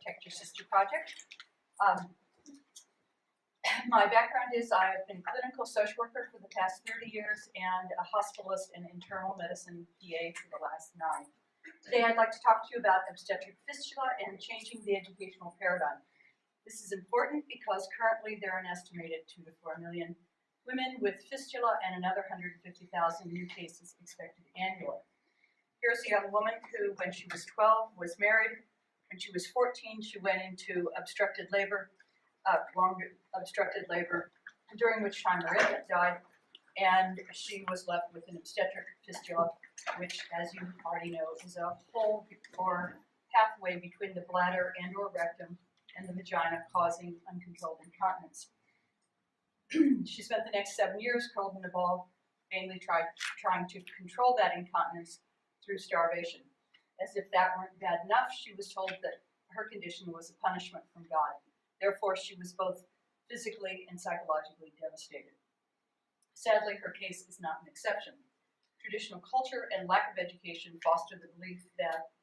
Protect Your Sister project. My background is I've been a clinical social worker for the past 30 years and a hospitalist and internal medicine PA for the last 9. Today I'd like to talk to you about obstetric fistula and changing the educational paradigm. This is important because currently there are an estimated 2 to 4 million women with fistula and another 150,000 new cases expected annually. Here's a young woman who, when she was 12, was married. When she was 14, she went into obstructed labor, long obstructed labor, during which time her infant died, and she was left with an obstetric fistula, which, as you already know, is a hole or pathway between the bladder and or rectum and the vagina, causing uncontrolled incontinence. She spent the next 7 years curled in a ball, vainly trying to control that incontinence through starvation. As if that weren't bad enough, she was told that her condition was a punishment from God. Therefore, she was both physically and psychologically devastated. Sadly, her case is not an exception. Traditional culture and lack of education foster the belief that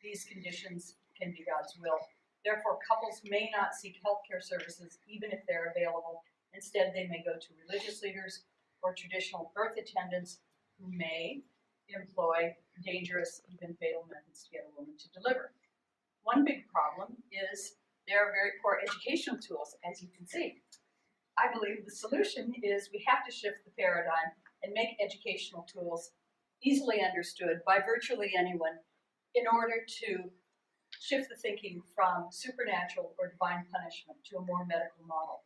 these conditions can be God's will. Therefore, couples may not seek healthcare services even if they're available. Instead, they may go to religious leaders or traditional birth attendants who may employ dangerous, even fatal methods to get a woman to deliver. One big problem is there are very poor educational tools, as you can see. I believe the solution is we have to shift the paradigm and make educational tools easily understood by virtually anyone in order to shift the thinking from supernatural or divine punishment to a more medical model.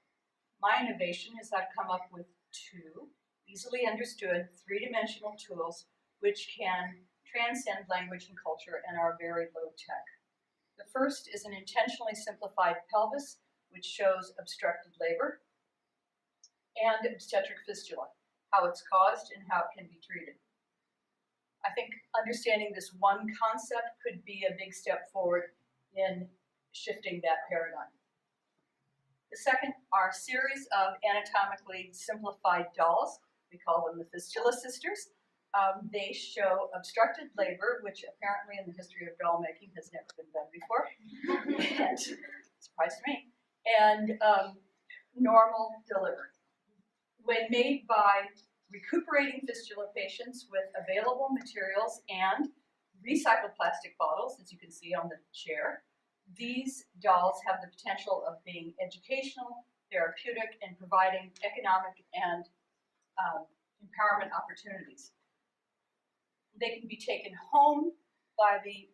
My innovation is I've come up with 2 easily understood 3-dimensional tools which can transcend language and culture and are very low tech. The first is an intentionally simplified pelvis, which shows obstructed labor, and obstetric fistula, how it's caused and how it can be treated. I think understanding this one concept could be a big step forward in shifting that paradigm. The second are a series of anatomically simplified dolls. We call them the Fistula Sisters. They show obstructed labor, which apparently in the history of doll making has never been done before, and surprised me, and normal delivery. When made by recuperating fistula patients with available materials and recycled plastic bottles, as you can see on the chair, these dolls have the potential of being educational, therapeutic, and providing economic and empowerment opportunities. They can be taken home by the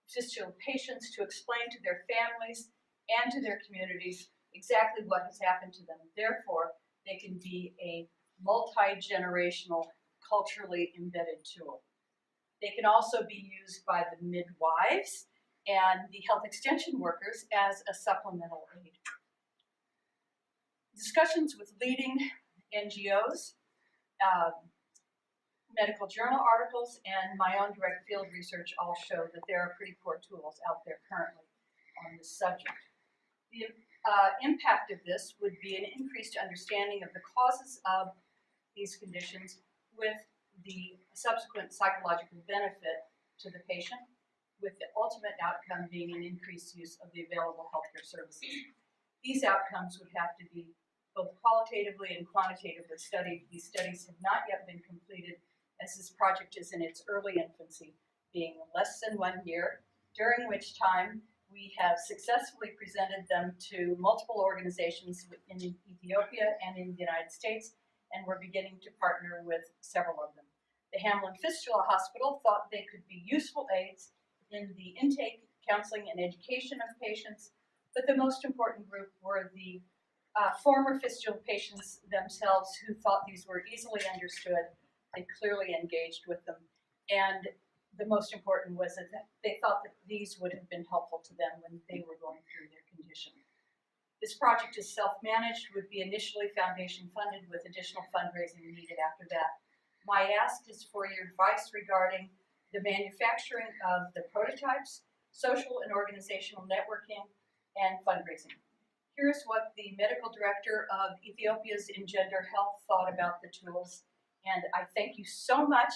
fistula patients to explain to their families and to their communities exactly what has happened to them. Therefore, they can be a multi-generational, culturally embedded tool. They can also be used by the midwives and the health extension workers as a supplemental aid. Discussions with leading NGOs, medical journal articles, and my own direct field research all show that there are pretty poor tools out there currently on this subject. The impact of this would be an increased understanding of the causes of these conditions with the subsequent psychological benefit to the patient, with the ultimate outcome being an increased use of the available healthcare services. These outcomes would have to be both qualitatively and quantitatively studied. These studies have not yet been completed, as this project is in its early infancy, being less than 1 year, during which time we have successfully presented them to multiple organizations in Ethiopia and in the United States, and we're beginning to partner with several of them. The Hamlin Fistula Hospital thought they could be useful aids in the intake, counseling, and education of patients, but the most important group were the former fistula patients themselves who thought these were easily understood and clearly engaged with them. And the most important was that they thought that these would have been helpful to them when they were going through their condition. This project is self-managed, would be initially foundation funded with additional fundraising needed after that. My ask is for your advice regarding the manufacturing of the prototypes, social and organizational networking, and fundraising. Here's what the medical director of Ethiopia's Engender Health thought about the tools, and I thank you so much.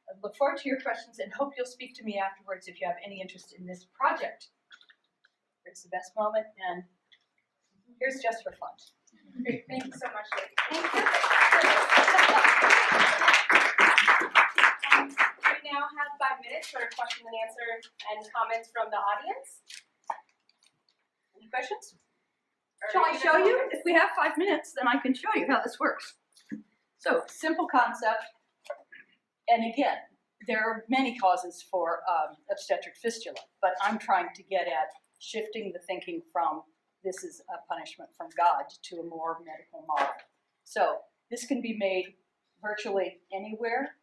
I look forward to your questions and hope you'll speak to me afterwards if you have any interest in this project. It's the best moment, and here's just for fun. Great. Thank you so much, Lady. Thank you. We now have 5 minutes for question and answer and comments from the audience. Any questions? Or Shall I even show you? comments? If we have 5 minutes, then I can show you how this works. So, simple concept. And again, there are many causes for obstetric fistula, but I'm trying to get at shifting the thinking from this is a punishment from God to a more medical model. So, this can be made virtually anywhere.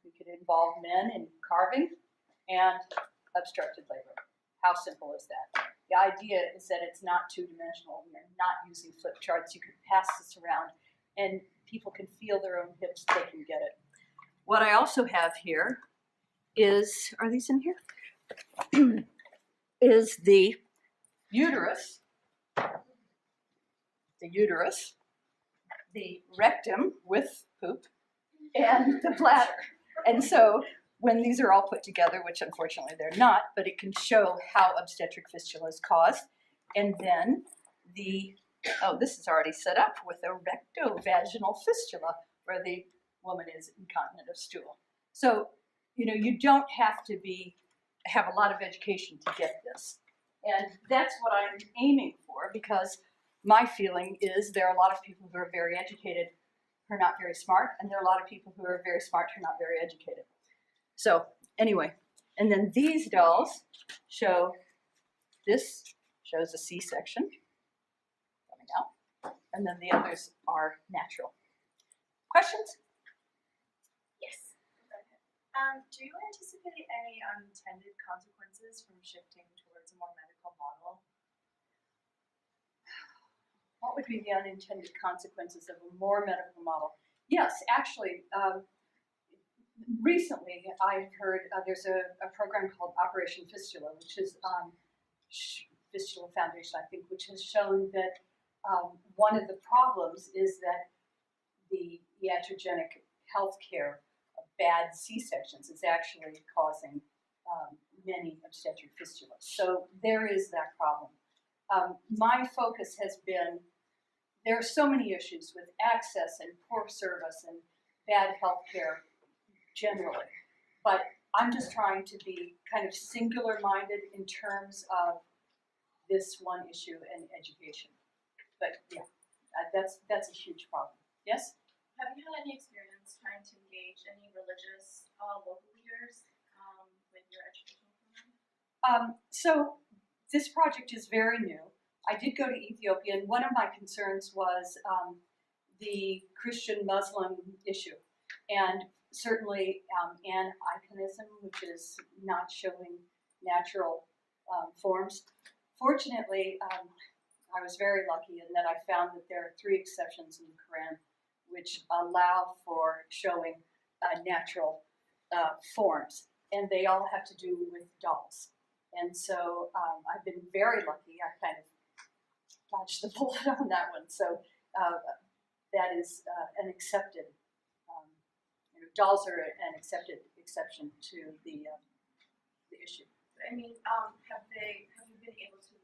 We could involve men in carving and obstructed labor. How simple is that? The idea is that it's not two-dimensional. We're not using flip charts. You can pass this around and people can feel their own hips. They can get it. What I also have here is, are these in here? Is the uterus, the rectum with poop, and the bladder. And so when these are all put together, which unfortunately they're not, but it can show how obstetric fistula is caused. And then this is already set up with a rectovaginal fistula where the woman is incontinent of stool. So, you don't have to have a lot of education to get this. And that's what I'm aiming for, because my feeling is there are a lot of people who are very educated who are not very smart, and there are a lot of people who are very smart who are not very educated. So anyway, and then these dolls this shows a C-section coming out, and then the others are natural. Questions? Yes. Do you anticipate any unintended consequences from shifting towards a more medical model? What would be the unintended consequences of a more medical model? Yes, actually, recently I've heard there's a program called Operation Fistula, which is Fistula Foundation, I think, which has shown that one of the problems is that the iatrogenic health care of bad C-sections is actually causing many obstetric fistulas. So there is that problem. My focus has been, there are so many issues with access and poor service and bad health care generally, but I'm just trying to be kind of singular-minded in terms of this one issue and education. But yeah, that's a huge problem. Yes? Have you had any experience trying to engage any religious local leaders with your educational program? So this project is very new. I did go to Ethiopia, and one of my concerns was the Christian-Muslim issue, and certainly aniconism, which is not showing natural forms. Fortunately, I was very lucky in that I found that there are 3 exceptions in the Quran which allow for showing natural forms, and they all have to do with dolls. And so I've been very lucky. I kind of dodged the bullet on that one. So that is an accepted, dolls are an accepted exception to the issue. I mean, have you been able to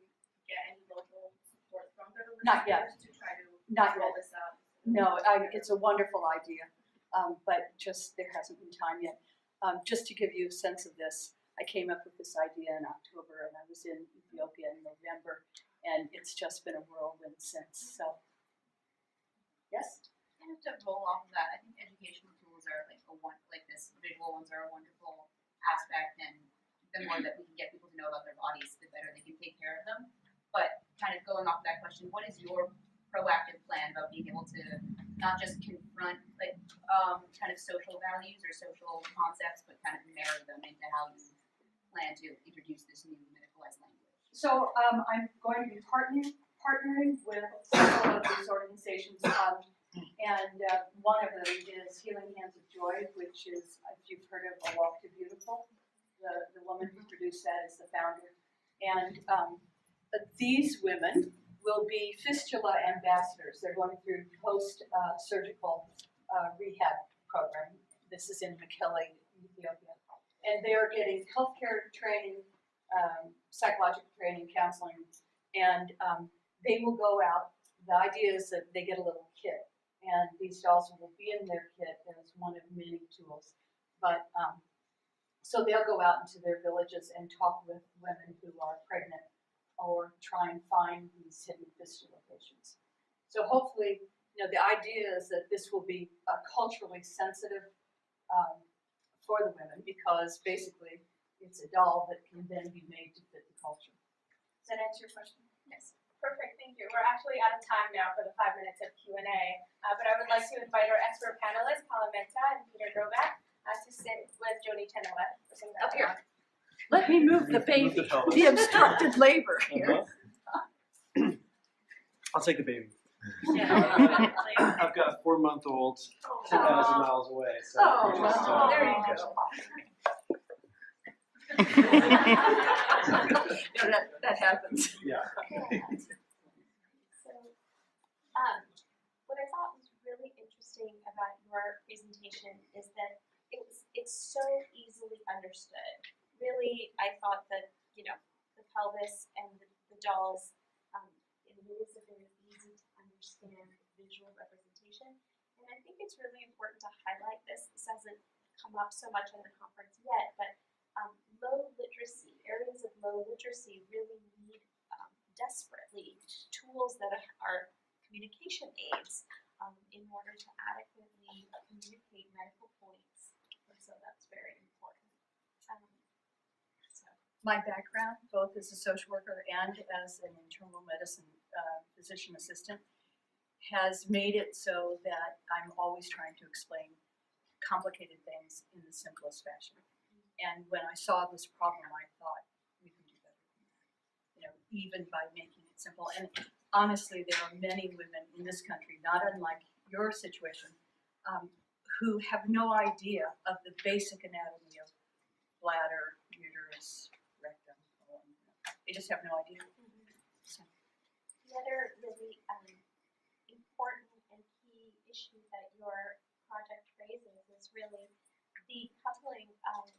get any local support from the religious Not yet. leaders to try to Not roll yet. this out? No, it's a wonderful idea, but just there hasn't been time yet. Just to give you a sense of this, I came up with this idea in October, and I was in Ethiopia in November, and it's just been a whirlwind since. So, yes? Kind of to roll off of that, I think educational tools are like this visual ones are a wonderful aspect, and the more that we can get people to know about their bodies, the better they can take care of them. But kind of going off of that question, what is your proactive plan about being able to not just confront kind of social values or social concepts, but kind of marry them into how you plan to introduce this new medicalized language? So I'm going to be partnering with several of these organizations, and one of them is Healing Hands of Joy, which is, if you've heard of A Walk to Beautiful, the woman who produced that is the founder. And these women will be fistula ambassadors. They're going through post-surgical rehab program. This is in Mekelle, Ethiopia. And they are getting healthcare training, psychological training, counseling, and they will go out. The idea is that they get a little kit, and these dolls will be in their kit as one of many tools. But so they'll go out into their villages and talk with women who are pregnant or try and find these hidden fistula patients. So hopefully, the idea is that this will be culturally sensitive for the women, because basically it's a doll that can then be made to fit the culture. Does that answer your question? Yes. Perfect, thank you. We're actually out of time now for the 5 minutes of Q&A, but I would like to invite our expert panelists, Paula Menta and Peter Drovak, to sit with Joni Chenoweth for some Up here. background. Let me move the baby, Move the pelvis. the obstructed labor here. I'll take the baby. Yeah. I've got 4-month-olds 10,000 miles away, so Oh, we're just, there you yeah. go. That happens. Yeah. So, what I thought was really interesting about your presentation is that it's so easily understood. Really, I thought that, the pelvis and the dolls, it is a very easy to understand visual representation. And I think it's really important to highlight this. This hasn't come up so much in the conference yet, but low literacy, areas of low literacy really need desperately tools that are communication aids in order to adequately communicate medical points. And so that's very important. My background, both as a social worker and as an internal medicine physician assistant, has made it so that I'm always trying to explain complicated things in the simplest fashion. And when I saw this problem, I thought we can do better than that, even by making it simple. And honestly, there are many women in this country, not unlike your situation, who have no idea of the basic anatomy of bladder, uterus, rectum, colon. They just have no idea. So. The other really important and key issue that your project raises is really the coupling of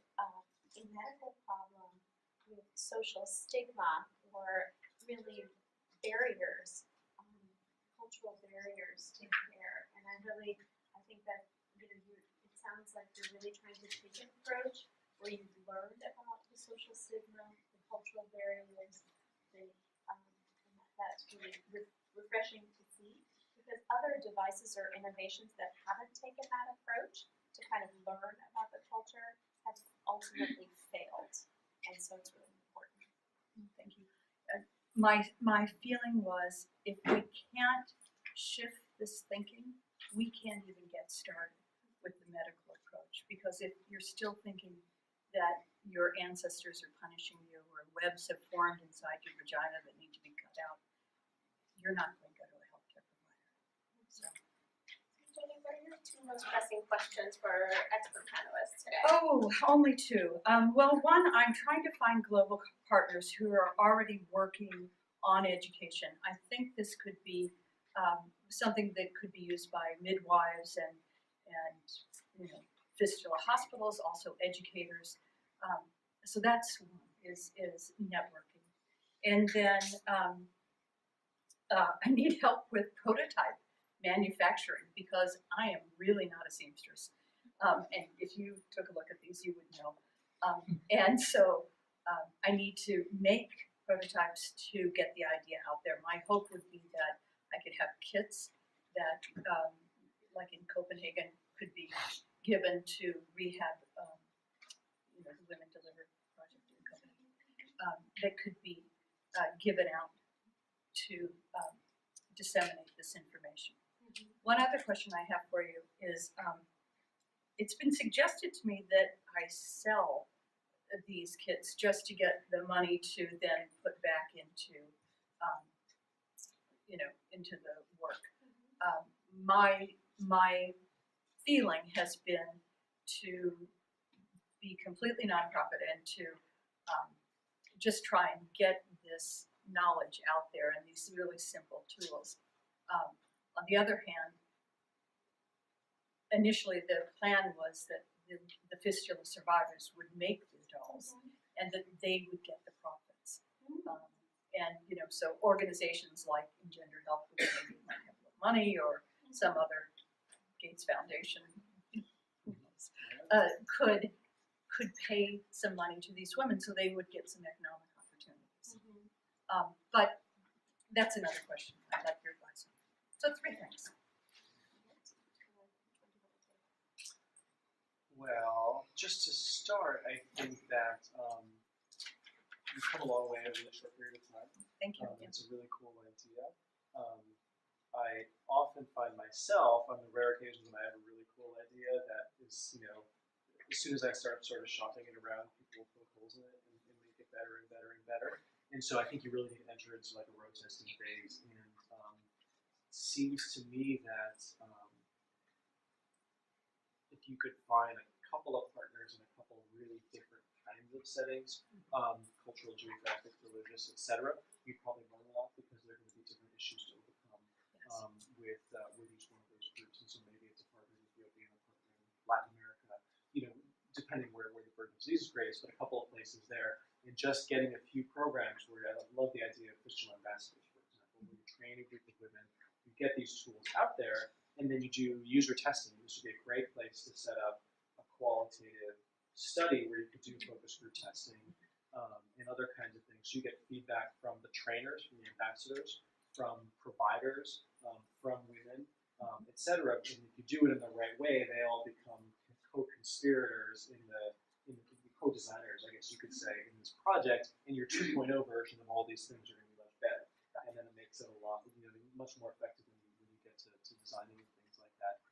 a medical problem with social stigma, or really barriers, cultural barriers to care. And I think that it sounds like you're really trying to take an approach where you've learned about the social stigma, the cultural barriers, and that's really refreshing to see, because other devices or innovations that haven't taken that approach to kind of learn about the culture have ultimately failed, and so it's really important. Thank you. My feeling was, if we can't shift this thinking, we can't even get started with the medical approach. Because if you're still thinking that your ancestors are punishing you, or webs have formed inside your vagina that need to be cut out, you're not going to go to a healthcare provider. So. Joni, what are your 2 most pressing questions for our expert panelists today? Oh, only 2. Well, one, I'm trying to find global partners who are already working on education. I think this could be something that could be used by midwives and fistula hospitals, also educators. So that's one, is networking. And then I need help with prototype manufacturing, because I am really not a seamstress. And if you took a look at these, you would know. And so I need to make prototypes to get the idea out there. My hope would be that I could have kits that, like in Copenhagen, could be given to rehab, the Women Deliver Project in Copenhagen, that could be given out to disseminate this information. One other question I have for you is, it's been suggested to me that I sell these kits just to get the money to then put back into, into the work. My feeling has been to be completely nonprofit and to just try and get this knowledge out there and these really simple tools. On the other hand, initially the plan was that the fistula survivors would make the dolls, and that they would get the product. And, you know, so organizations like Engender Health, which maybe might have more money, or some other Gates Foundation, who knows, could pay some money to these women so they would get some economic opportunities. But that's another question. I'd like your advice on. So 3 things. Well, just to start, I think that you've come a long way in a really short period of time. Thank you. It's a really cool idea. I often find myself, on the rare occasions when I have a really cool idea that is, you know, as soon as I start sort of shopping it around, people will poke holes in it and make it better and better and better. And so I think you really need to enter into like a road testing phase. And it seems to me that if you could find a couple of partners in a couple of really different kinds of settings, cultural, geographic, religious, etc., you probably learn a lot because there are going to be different issues to overcome with each one of those groups. And so maybe it's a partner in Ethiopia and a partner in Latin America, you know, depending where the burden of disease is greatest, but a couple of places there. And just getting a few programs where I love the idea of fistula ambassadors, for example, where you train a group of women, you get these tools out there, and then you do user testing. This would be a great place to set up a qualitative study where you could do focus group testing and other kinds of things. So you get feedback from the trainers, from the ambassadors, from providers, from women, etc. And if you do it in the right way, they all become co-conspirators in the co-designers, I guess you could say, in this project. And your 2.0 version of all these things are going to be much better, and then it makes it a lot, you know, much more effective when you get to designing and things like that.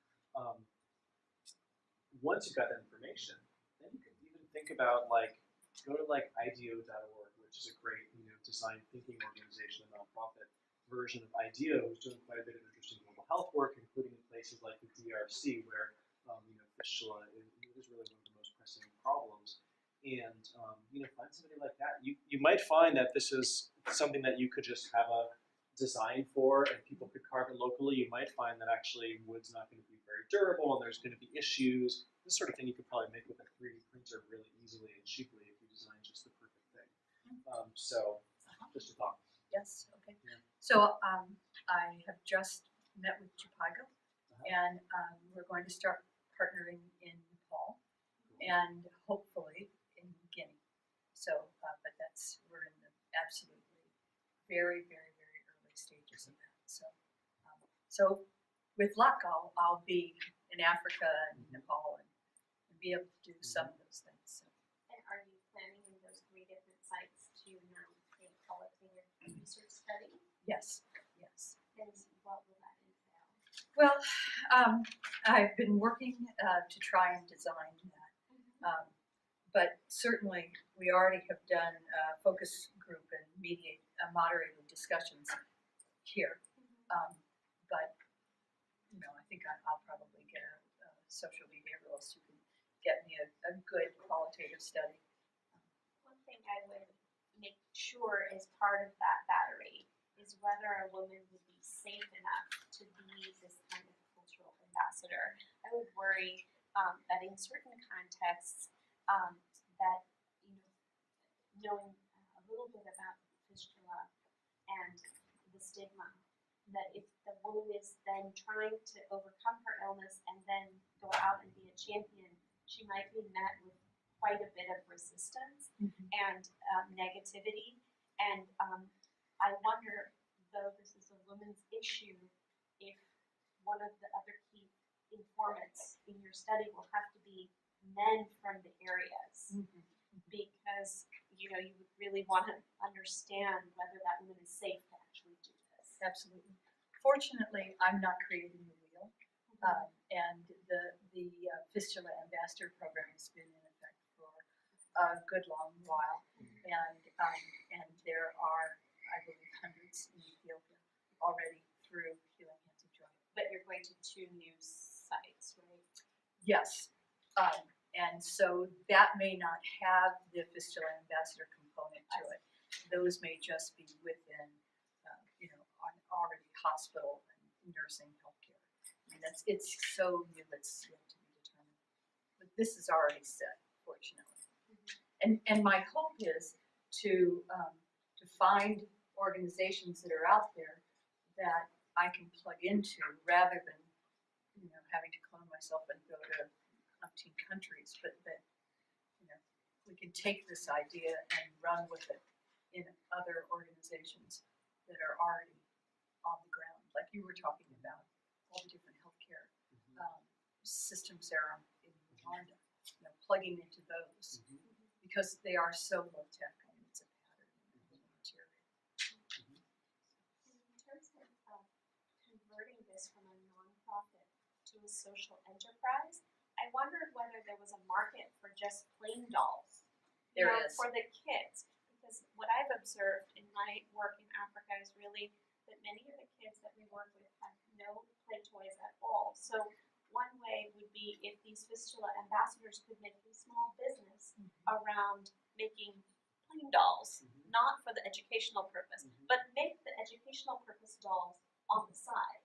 Once you've got that information, then you can even think about go to IDEO.org, which is a great, you know, design thinking organization, a nonprofit version of IDEO, who's doing quite a bit of interesting global health work, including in places like the DRC, where you know, fistula is really one of the most pressing problems. And you know, find somebody like that. You might find that this is something that you could just have a design for, and people could carve it locally. You might find that actually wood's not going to be very durable, and there's going to be issues. This sort of thing you could probably make with a 3D printer really easily and cheaply if you design just the perfect thing. So, just a thought. Yes, okay. Yeah. So I have just met with Chupago, and we're going to start partnering in Nepal, and hopefully in Guinea. So, but we're in the absolutely very, very, very early stages of that. So with luck, I'll be in Africa and Nepal and be able to do some of those things. So. And are you planning in those 3 different sites to mount a qualitative research study? Yes, yes. And what will that entail? Well, I've been working to try and design that. But certainly, we already have done focus group and moderated discussions here. But you know, I think I'll probably get a social behavioralist who can get me a good qualitative study. One thing I would make sure is part of that battery is whether a woman would be safe enough to be this kind of cultural ambassador. I would worry that in certain contexts, that, you know, knowing a little bit about fistula and the stigma, that if the woman is then trying to overcome her illness and then go out and be a champion, she might be met with quite a bit of resistance and negativity. And I wonder, though this is a women's issue, if one of the other key informants in your study will have to be men from the areas, because you know, you would really want to understand whether that woman is safe to actually do this. Absolutely. Fortunately, I'm not creating the wheel, and the Fistula Ambassador program has been in effect for a good long while, and there are, I believe, hundreds in Ethiopia already through Healing Hands of Joy. But you're going to 2 new sites, right? Yes, and so that may not have the Fistula Ambassador component to it. Those may just be within, you know, on already hospital and nursing healthcare. I mean, it's so new, it's yet to be determined. But this is already set, fortunately. And my hope is to find organizations that are out there that I can plug into rather than, having to clone myself and go to umpteen countries, but that, we can take this idea and run with it in other organizations that are already on the ground, like you were talking about, all the different healthcare systems there in Rwanda, plugging into those because they are so low tech. I mean, it's a pattern material. In terms of converting this from a nonprofit to a social enterprise, I wondered whether there was a market for just plain dolls. There is. For the kids. Because what I've observed in my work in Africa is really that many of the kids that we work with have no play toys at all. So one way would be if these Fistula ambassadors could make a small business around making plain dolls, not for the educational purpose, but make the educational purpose dolls on the side.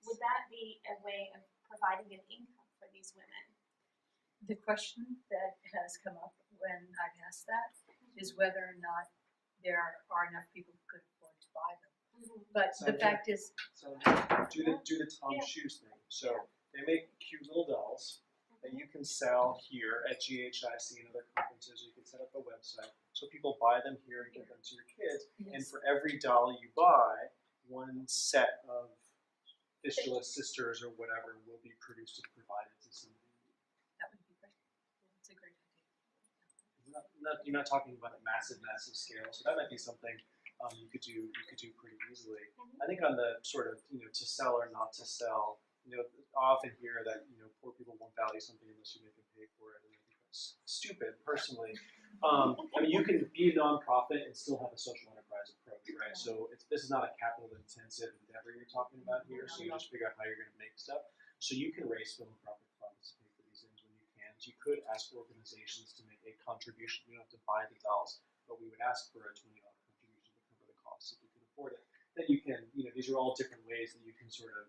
Would that be a way of providing an income for these women? The question that has come up when I've asked that is whether or not there are enough people who could afford to buy them. But the fact is, So do the Tom Shoes thing. So they make cute little dolls that you can sell here at GHIC and other conferences. You can set up a website so people buy them here and give them to your kids. And for every doll you buy, one set of Fistula sisters or whatever will be produced and provided to somebody. that would be great. That's a great idea. You're not talking about a massive scale, so that might be something you could do pretty easily. I think on the sort of to sell or not to sell, I often hear that poor people won't value something unless you make them pay for it, and I think that's stupid personally. I mean, you can be a nonprofit and still have a social enterprise approach, right? So this is not a capital intensive endeavor you're talking about here. So you just figure out how you're going to make stuff. So you can raise philanthropic funds to pay for these things when you can. So you could ask organizations to make a contribution. You don't have to buy the dolls, but we would ask for a $20 contribution to cover the costs if you can afford it. Then you can, these are all different ways that you can sort of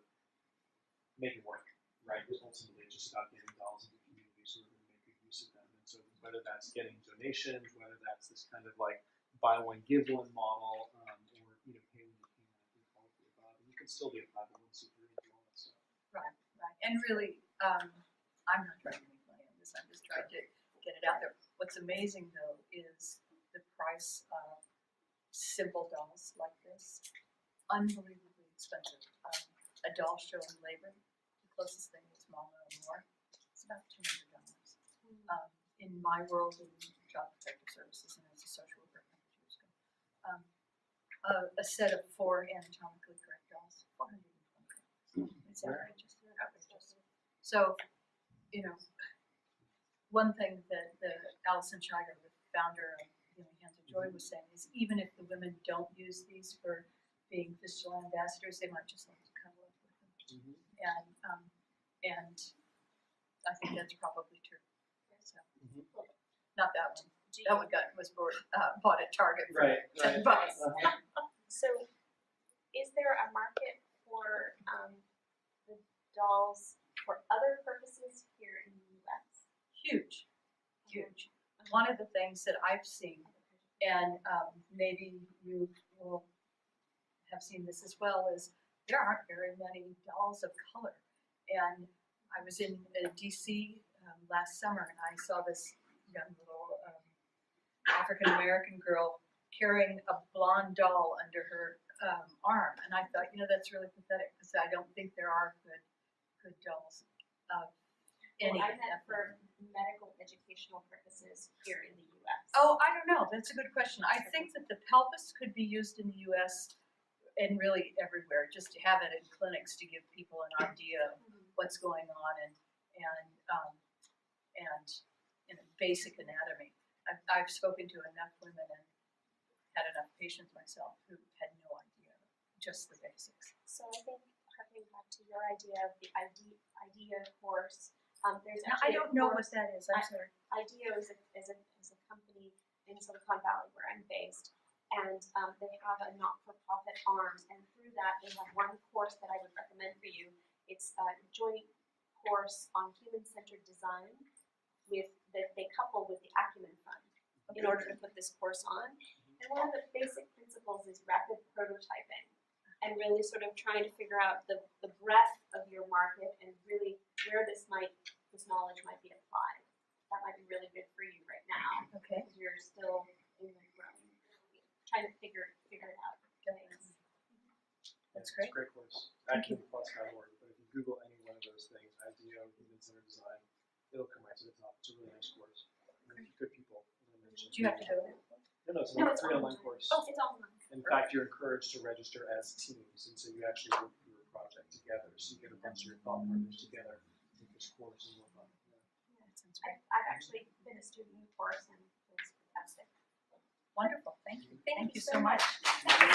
make it work, right? Because ultimately it's just about getting dolls in the community so we're going to make good use of them. And so whether that's getting donations, whether that's this kind of like buy one, give one model, or pay when you can, I think all of the above. And you can still be a 501c3 and do all that stuff. Right. And really, I'm not trying to make money on this. I'm just trying to get it out there. What's amazing though is the price of simple dolls like this. Unbelievably expensive. A doll showing labor, the closest thing is Mama and More. It's about $200. In my world in Child Protective Services and as a social worker 100 years ago, a set of 4 anatomically correct dolls, $420. It's outrageous. So, one thing that Alison Scheiger, the founder of Healing Hands of Joy, was saying is even if the women don't use these for being Fistula ambassadors, they might just like to cuddle up with them. And I think that's probably true. So, not that one. That one was bought at Target for $10. So, is there a market for the dolls for other purposes here in the U.S.? Huge. One of the things that I've seen, and maybe you will have seen this as well, is there aren't very many dolls of color. And I was in D.C. Last summer, and I saw this young little African-American girl carrying a blonde doll under her arm. And I thought, that's really pathetic because I don't think there are good dolls of any. I meant for medical educational purposes here in the U.S. Oh, I don't know. That's a good question. I think that the pelvis could be used in the U.S. and really everywhere, just to have it in clinics to give people an idea of what's going on and basic anatomy. I've spoken to enough women and had enough patients myself who had no idea, just the basics. So I think harking back to your idea of the IDEA course, there's Now, I actually don't know what that is. I'm sorry. IDEA is a company in Silicon Valley where I'm based, and they have a not-for-profit arm, and through that they have one course that I would recommend for you. It's a joint course on human-centered design that they couple with the Acumen Fund in order to put this course on. And one of the basic principles principles is rapid prototyping, and really sort of trying to figure out the breadth of your market and really where this knowledge might be applied. That might be really good for you right now, Okay. because you're still in the trying to figure it out. Things. That's Yeah, great. It's a great course. Acumen+.org. But if you Google any one of those things, IDEO, human-centered design, it'll come right to the top. It's a really nice course. And good people, as I mentioned. Do you have to go there? No, it's No, a it's free online. online course. Oh, it's online. In fact, you're encouraged to register as teams, and so you actually work through a project together. So you get a bunch of your thought partners together, take this course and work on it. Yeah. That sounds great. I've actually been a student in the course, and it was fantastic. Wonderful. Thank you. Thank you so so much. much.